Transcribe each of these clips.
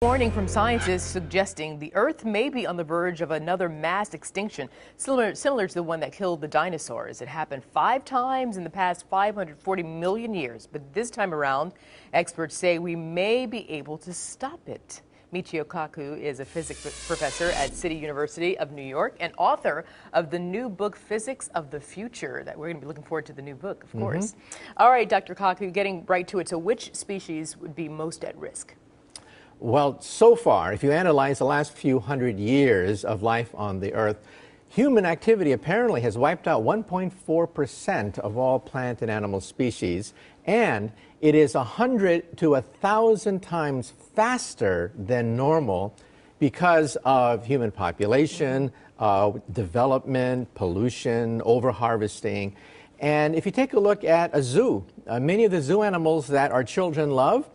Warning from scientists suggesting the Earth may be on the verge of another mass extinction, similar to the one that killed the dinosaurs. It happened 5 times in the past 540 million years, but this time around, experts say we may be able to stop it. Michio Kaku is a physics professor at City University of New York and author of the new book, Physics of the Future, that we're going to be looking forward to the new book, of course. All right, Dr. Kaku, getting right to it. So which species would be most at risk? Well, so far, if you analyze the last few hundred years of life on the Earth, human activity apparently has wiped out 1.4% of all plant and animal species, and it is 100 to 1,000 times faster than normal because of human population, development, pollution, overharvesting. And if you take a look at a zoo, many of the zoo animals that our children love,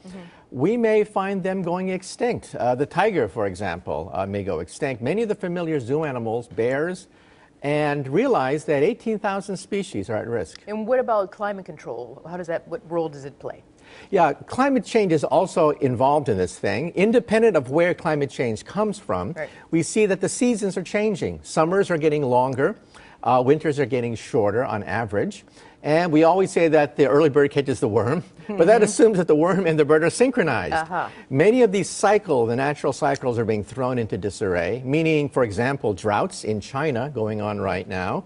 we may find them going extinct. The tiger, for example, may go extinct. Many of the familiar zoo animals, bears, and realize that 18,000 species are at risk. And what about climate control? What role does it play? Yeah, climate change is also involved in this thing. Independent of where climate change comes from, we see that the seasons are changing. Summers are getting longer. Winters are getting shorter on average. And we always say that the early bird catches the worm, but that assumes that the worm and the bird are synchronized. Many of these cycles, the natural cycles, are being thrown into disarray, meaning, for example, droughts in China going on right now,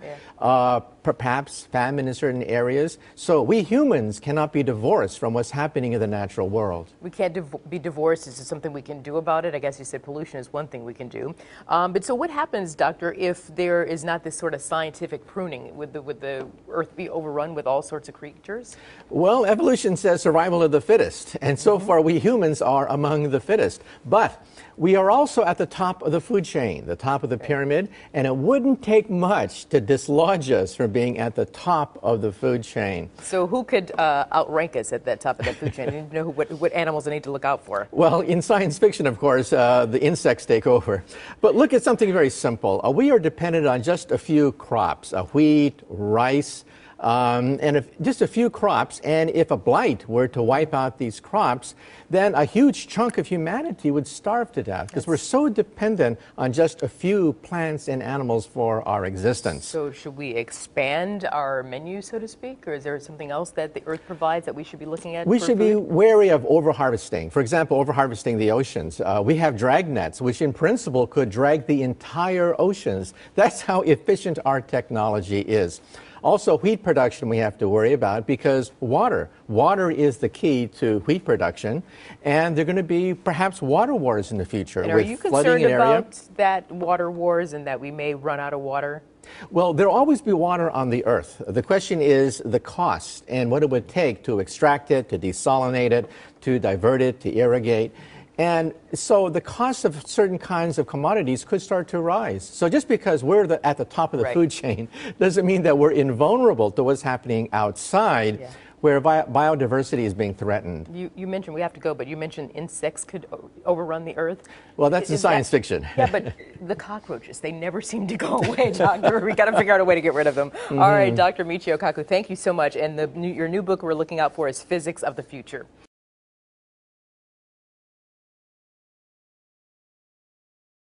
perhaps famine in certain areas. So we humans cannot be divorced from what's happening in the natural world. We can't be divorced. Is it something we can do about it? I guess you said pollution is one thing we can do. But so what happens, doctor, if there is not this sort of scientific pruning? Would the Earth be overrun with all sorts of creatures? Well, evolution says survival of the fittest, and so far we humans are among the fittest. But we are also at the top of the food chain, the top of the pyramid, and it wouldn't take much to dislodge us from being at the top of the food chain. So who could outrank us at that top of that food chain? You know what animals I need to look out for? Well, in science fiction, of course, the insects take over. But look at something very simple. We are dependent on just a few crops, wheat, rice, and just a few crops, and if a blight were to wipe out these crops, then a huge chunk of humanity would starve to death because we're so dependent on just a few plants and animals for our existence. So should we expand our menu, so to speak, or is there something else that the Earth provides that we should be looking at? We should be wary of overharvesting. For example, overharvesting the oceans. We have drag nets, which in principle could drag the entire oceans. That's how efficient our technology is. Also, wheat production we have to worry about because water is the key to wheat production, and there are going to be perhaps water wars in the future. And are you concerned about that water wars and that we may run out of water? Well, there will always be water on the Earth. The question is the cost and what it would take to extract it, to desalinate it, to divert it, to irrigate. And so the cost of certain kinds of commodities could start to rise. So just because we're at the top of the food chain doesn't mean that we're invulnerable to what's happening outside where biodiversity is being threatened. You mentioned, we have to go, but you mentioned insects could overrun the Earth. Well, that's in science fiction. Yeah, but the cockroaches, they never seem to go away, doctor. We got to figure out a way to get rid of them. All right, Dr. Michio Kaku, thank you so much. And your new book we're looking out for is Physics of the Future.